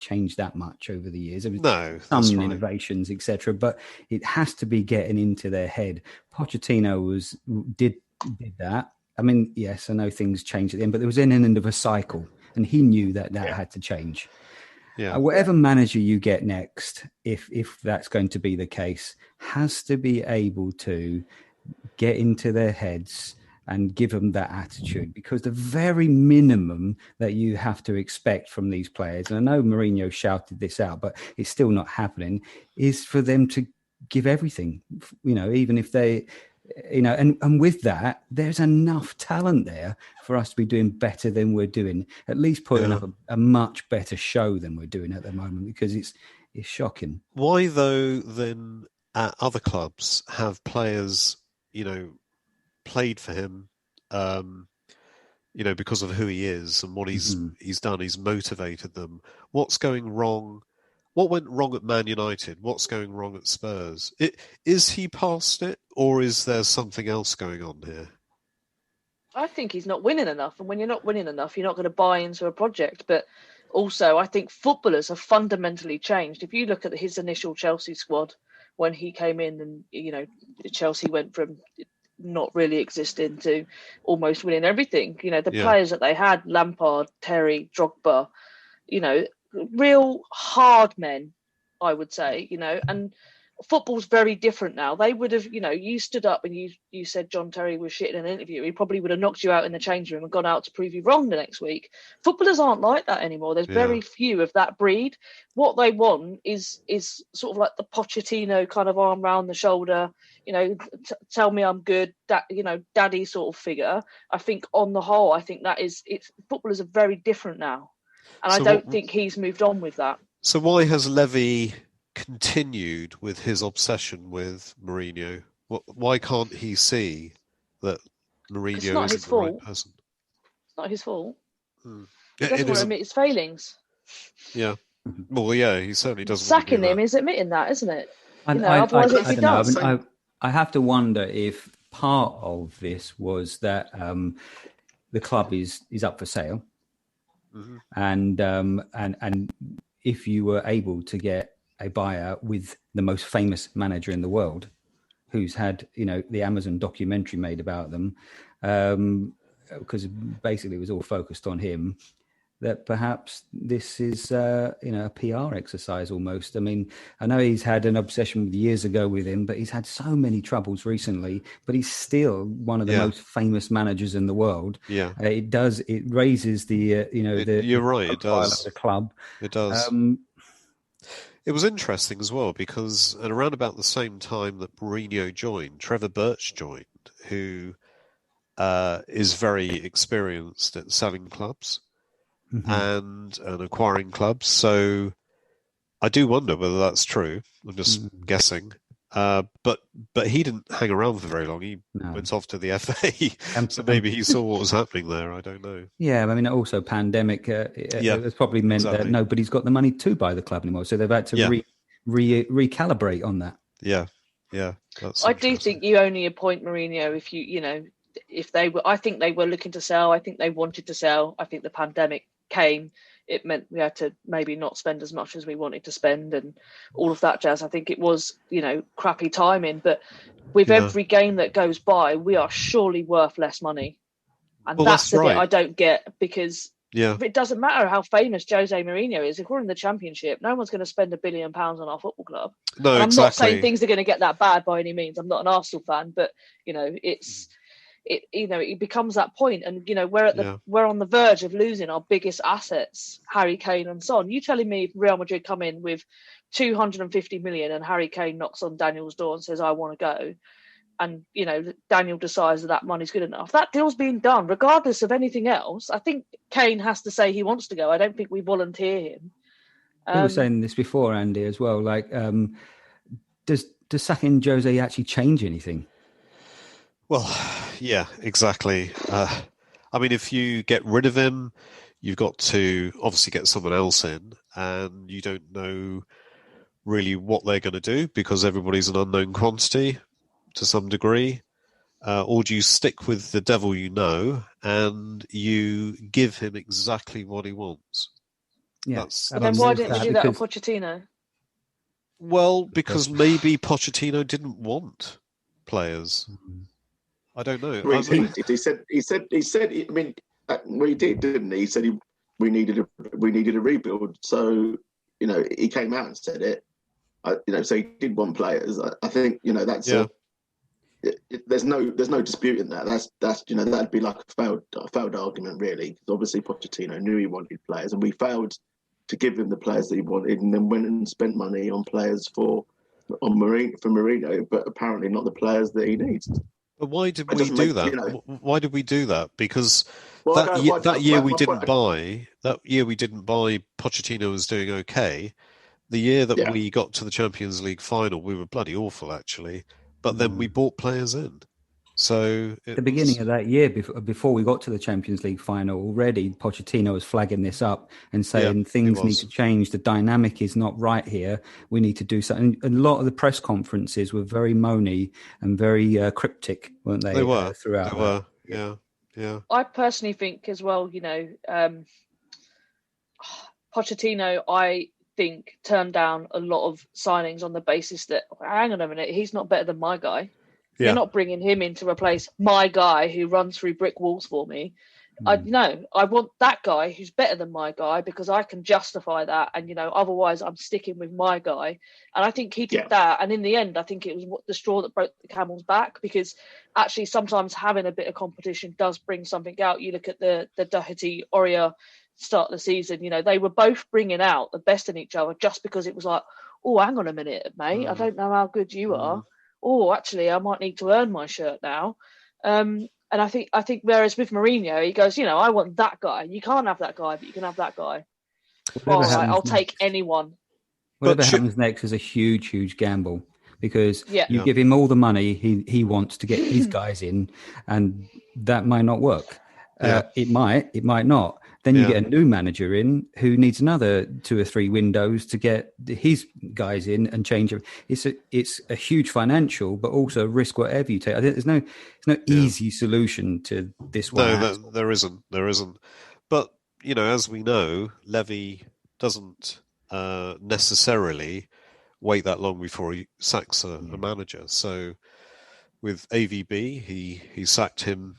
changed that much over the years. There was No, some that's right. innovations, etc., but it has to be getting into their head. Pochettino did that. I mean, yes, I know things changed at the end, but there was an end of a cycle, and he knew that had to change. Yeah. Whatever manager you get next, if that's going to be the case, has to be able to get into their heads and give them that attitude, because the very minimum that you have to expect from these players, and I know Mourinho shouted this out, but it's still not happening, is for them to give everything, even if they, and with that, there's enough talent there for us to be doing better than we're doing, at least putting up a much better show than we're doing at the moment, because it's shocking. Why, though, then at other clubs have players, played for him, because of who he is and what he's done. He's motivated them. What's going wrong? What went wrong at Man United? What's going wrong at Spurs? Is he past it, or is there something else going on here? I think he's not winning enough, and when you're not winning enough, you're not going to buy into a project. But also, I think footballers have fundamentally changed. If you look at his initial Chelsea squad when he came in, and Chelsea went from not really existing to almost winning everything. Players that they had, Lampard, Terry, Drogba, real hard men, I would say, and football's very different now. They would have, you stood up and you said John Terry was shit in an interview. He probably would have knocked you out in the change room and gone out to prove you wrong the next week. Footballers aren't like that anymore. There's very few of that breed. What they want is sort of like the Pochettino kind of arm round the shoulder, tell me I'm good, daddy sort of figure. I think on the whole, footballers are very different now. And I don't think he's moved on with that. So why has Levy continued with his obsession with Mourinho? Why can't he see that Mourinho isn't the right person? It's not his fault. He It doesn't want to admit his failings. Yeah. Well, yeah, he certainly doesn't. Sacking him is admitting that, isn't it? Otherwise it'd be done. I have to wonder if part of this was that the club is up for sale, and if you were able to get a buyout with the most famous manager in the world, who's had the Amazon documentary made about them, because basically it was all focused on him, that perhaps this is a PR exercise almost. I mean, I know he's had an obsession years ago with him, but he's had so many troubles recently, but he's still one of the most famous managers in the world. Yeah. It raises the you're right, it does. The club. It does. It was interesting as well, because at around about the same time that Mourinho joined, Trevor Birch joined, who is very experienced at selling clubs and acquiring clubs. So I do wonder whether that's true. I'm just guessing. But he didn't hang around for very long. He went off to the FA. So maybe he saw what was happening there. I don't know. Yeah, I mean, also pandemic has probably meant that nobody's got the money to buy the club anymore. So they've had to recalibrate on that. Yeah. I do think you only appoint Mourinho if if they were. I think they were looking to sell. I think they wanted to sell. I think the pandemic came. It meant we had to maybe not spend as much as we wanted to spend and all of that jazz. I think it was, crappy timing. But with every game that goes by, we are surely worth less money. And that's the bit I don't get, because it doesn't matter how famous Jose Mourinho is. If we're in the Championship, no one's going to spend £1 billion on our football club. No, and I'm exactly. not saying things are going to get that bad by any means. I'm not an Arsenal fan, but, it becomes that point, and we're on the verge of losing our biggest assets, Harry Kane and Son. You telling me if Real Madrid come in with 250 million and Harry Kane knocks on Daniel's door and says I want to go, and Daniel decides that money's good enough, that deal's being done regardless of anything else. I think Kane has to say he wants to go. I don't think we volunteer him. You were saying this before, Andy, as well. Like, does sacking Jose actually change anything? Well, yeah, exactly. I mean, if you get rid of him, you've got to obviously get someone else in, and you don't know really what they're going to do because everybody's an unknown quantity to some degree. Or do you stick with the devil and you give him exactly what he wants? Yeah. But then why didn't we do that with Pochettino? Well, because maybe Pochettino didn't want players. I don't know. Well, he said. I mean, well, he did, didn't he? He said we needed a rebuild. So he came out and said it. So he did want players. I think that's there's no disputing that. That's that'd be like a failed argument, really. Because obviously Pochettino knew he wanted players, and we failed to give him the players that he wanted, and then went and spent money on players for Mourinho, but apparently not the players that he needs. But why did we do that? Why did we do that? Because that year we didn't buy. That year we didn't buy. Pochettino was doing okay. The year that we got to the Champions League final, we were bloody awful, actually. But then we bought players in. So at the beginning of that year, before we got to the Champions League final, already Pochettino was flagging this up and saying things need to change. The dynamic is not right here. We need to do something. And a lot of the press conferences were very moany and very cryptic, weren't they? They were throughout. They were. Yeah. I personally think as well. Pochettino, I think, turned down a lot of signings on the basis that, hang on a minute, he's not better than my guy. Yeah. You're not bringing him in to replace my guy who runs through brick walls for me. I want that guy who's better than my guy because I can justify that. And, otherwise I'm sticking with my guy. And I think he did that. And in the end, I think it was the straw that broke the camel's back, because actually sometimes having a bit of competition does bring something out. You look at the Doherty Aurier start of the season, they were both bringing out the best in each other just because it was like, oh, hang on a minute, mate. I don't know how good you are. Oh, actually, I might need to earn my shirt now. And I think whereas with Mourinho, he goes, I want that guy. You can't have that guy, but you can have that guy. All right, I'll take anyone. Whatever happens next is a huge, huge gamble, because you give him all the money he wants to get his guys in, and that might not work. It might not. Then you get a new manager in who needs another 2 or 3 windows to get his guys in and change it. It's a huge financial, but also a risk whatever you take. I think there's no easy solution to this one. No, there isn't. But, as we know, Levy doesn't necessarily wait that long before he sacks a manager. So with AVB, he sacked him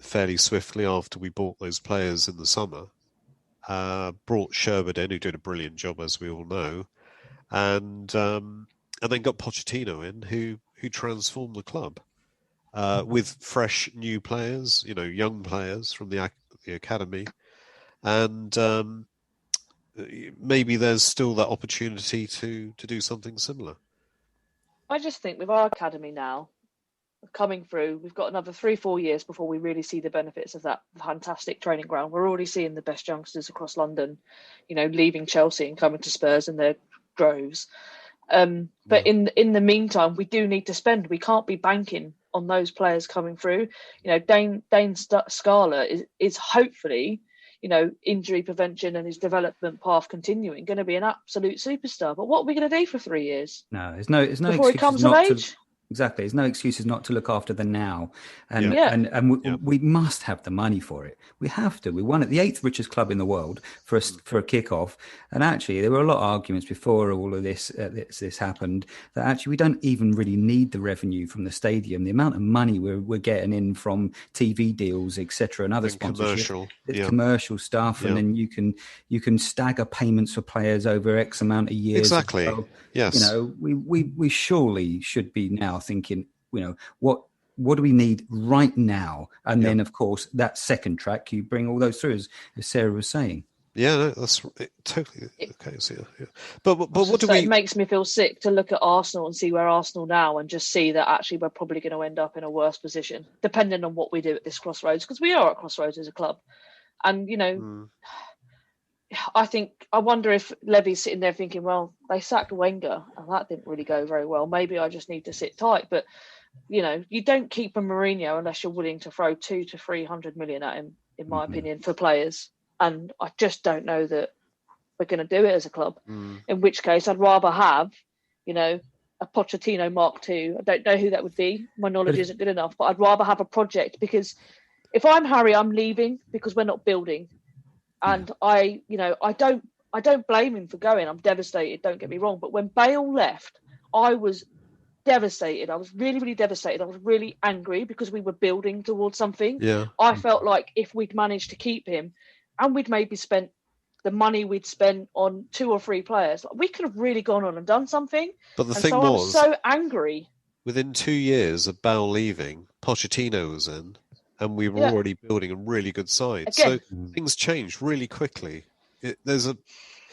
fairly swiftly after we bought those players in the summer. Brought Sherbert in, who did a brilliant job, as we all know, and then got Pochettino in, who transformed the club with fresh new players, young players from the academy, and maybe there's still that opportunity to do something similar. I just think with our academy now coming through, we've got another 3-4 years before we really see the benefits of that fantastic training ground. We're already seeing the best youngsters across London, leaving Chelsea and coming to Spurs in their droves. But in the meantime, we do need to spend. We can't be banking on those players coming through. Dane Scarlett is hopefully, injury prevention and his development path continuing, going to be an absolute superstar. But what are we going to do for 3 years? No, there's no before he comes of age. Exactly. There's no excuses not to look after the now. And we must have the money for it. We have to. We won at the 8th richest club in the world for a kick-off. And actually, there were a lot of arguments before all of this happened that actually we don't even really need the revenue from the stadium. The amount of money we're getting in from TV deals, etc., and other sponsorship, commercial stuff, and then you can stagger payments for players over X amount of years. Exactly. So, yes. We surely should be now thinking, what do we need right now? And then, of course, that second track, you bring all those through, as Sarah was saying. Yeah, no, that's totally the case. Yeah. But what do we? It makes me feel sick to look at Arsenal and see where Arsenal now, and just see that actually we're probably going to end up in a worse position, depending on what we do at this crossroads, because we are at crossroads as a club. And I wonder if Levy's sitting there thinking, well, they sacked Wenger and that didn't really go very well. Maybe I just need to sit tight. But, you don't keep a Mourinho unless you're willing to throw 200 to 300 million at him, in my opinion, for players. And I just don't know that we're going to do it as a club. In which case, I'd rather have, a Pochettino Mark II. I don't know who that would be. My knowledge isn't good enough. But I'd rather have a project, because if I'm Harry, I'm leaving because we're not building. And I don't blame him for going. I'm devastated, don't get me wrong. But when Bale left, I was devastated. I was really, really devastated. I was really angry because we were building towards something. Yeah. I felt like if we'd managed to keep him and we'd maybe spent the money we'd spent on 2 or 3 players, we could have really gone on and done something. But the and thing so I was so angry. Within 2 years of Bale leaving, Pochettino was in, and we were already building a really good side. Again. So things changed really quickly. But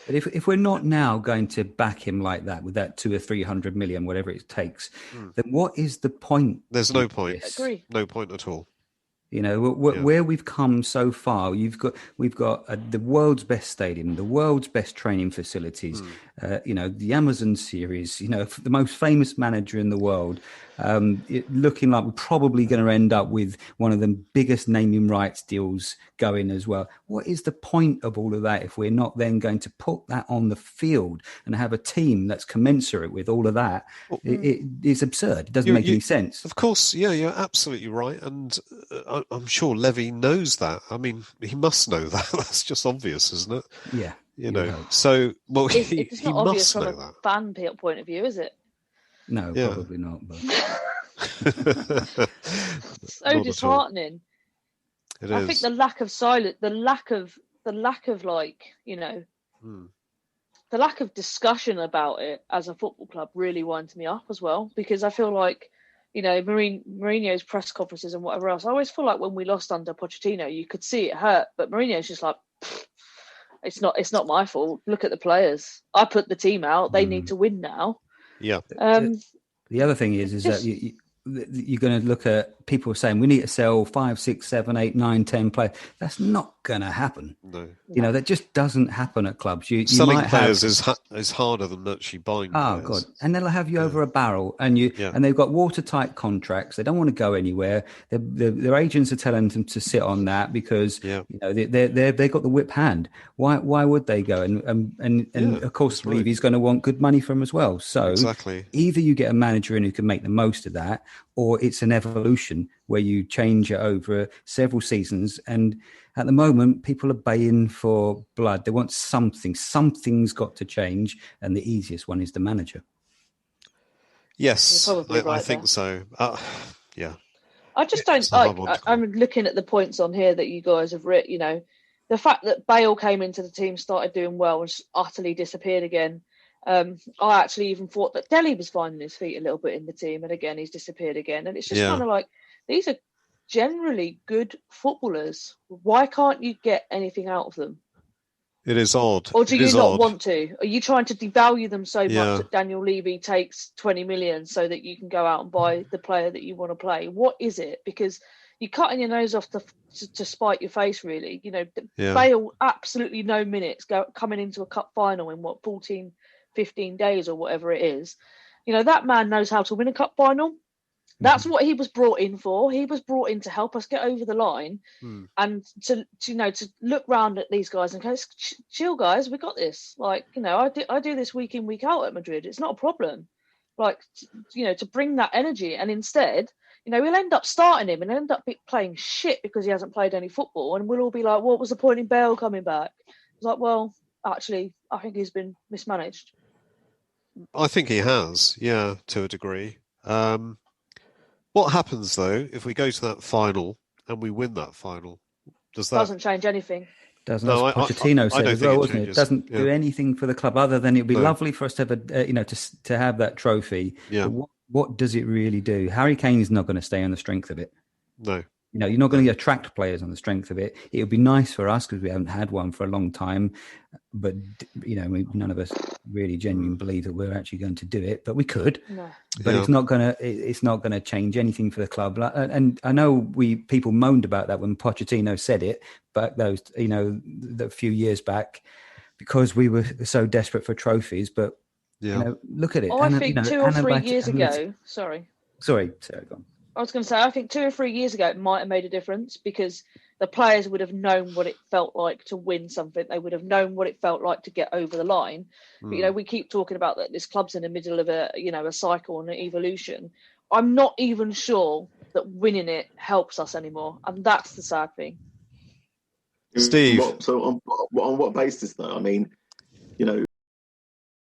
if we're not now going to back him like that with that 200 or 300 million, whatever it takes, then what is the point? There's no point. Agree. No point at all. You know, where we've come so far, we've got the world's best stadium, the world's best training facilities, the Amazon series, the most famous manager in the world, looking like we're probably going to end up with one of the biggest naming rights deals going as well. What is the point of all of that if we're not then going to put that on the field and have a team that's commensurate with all of that? It's absurd. It doesn't make any sense. Of course, yeah, you're absolutely right. And I'm sure Levy knows that. I mean, he must know that. That's just obvious, isn't it? Yeah. So, well, it's he not obvious must from know a that. fan point of view, is it? No, probably not. But... so disheartening. It I is. think the lack of silence, the lack of the lack of discussion about it as a football club really winds me up as well, because I feel like, Mourinho's press conferences and whatever else, I always feel like when we lost under Pochettino, you could see it hurt, but Mourinho's just like, it's not my fault. Look at the players. I put the team out. They need to win now. Yeah. The other thing is that you're going to look at people saying we need to sell 5, 6, 7, 8, 9, 10 players. That's not going to happen. No. That just doesn't happen at clubs. Selling players is harder than actually buying players. Oh God! And they'll have you over a barrel, and they've got watertight contracts. They don't want to go anywhere. Their agents are telling them to sit on that because they've got the whip hand. Why would they go? And of course, Levy's going to want good money from them as well. So exactly. Either you get a manager in who can make the most of that, or it's an evolution where you change it over several seasons. And at the moment, people are baying for blood. They want something. Something's got to change. And the easiest one is the manager. Yes, I think so. Yeah. I just don't like, I'm looking at the points on here that you guys have written, the fact that Bale came into the team, started doing well and just utterly disappeared again. I actually even thought that Dele was finding his feet a little bit in the team, and again he's disappeared again. And it's just kind of like, these are generally good footballers. Why can't you get anything out of them? It is odd. Or do you not want to? Are you trying to devalue them so much that Daniel Levy takes 20 million so that you can go out and buy the player that you want to play? What is it? Because you're cutting your nose off to spite your face, really. Bale, absolutely no minutes coming into a cup final in 14, 15 days or whatever it is. That man knows how to win a cup final. That's what he was brought in for. He was brought in to help us get over the line and to look round at these guys and go, chill guys, we got this. Like, I do this week in, week out at Madrid. It's not a problem. Like, to bring that energy. And instead, we'll end up starting him and end up playing shit because he hasn't played any football. And we'll all be like, what was the point in Bale coming back? It's like, well, actually, I think he's been mismanaged. I think he has, to a degree. What happens, though, if we go to that final and we win that final? Doesn't change anything. Doesn't. No, Pochettino said as well, wasn't it? It doesn't do anything for the club other than it'd be lovely for us to have to have that trophy. Yeah. But what does it really do? Harry Kane's not going to stay on the strength of it. No. You're not going to attract players on the strength of it. It would be nice for us because we haven't had one for a long time. But, none of us really genuinely believe that we're actually going to do it. But we could. No. But it's not going to change anything for the club. And I know people moaned about that when Pochettino said it, but a few years back, because we were so desperate for trophies. But look at it. I think 2 or 3 years ago. Sorry, Sarah, go on. I was going to say, I think 2 or 3 years ago, it might have made a difference because the players would have known what it felt like to win something. They would have known what it felt like to get over the line. But, we keep talking about that this club's in the middle of a cycle and an evolution. I'm not even sure that winning it helps us anymore. And that's the sad thing. Steve. On what basis, though? I mean, you know,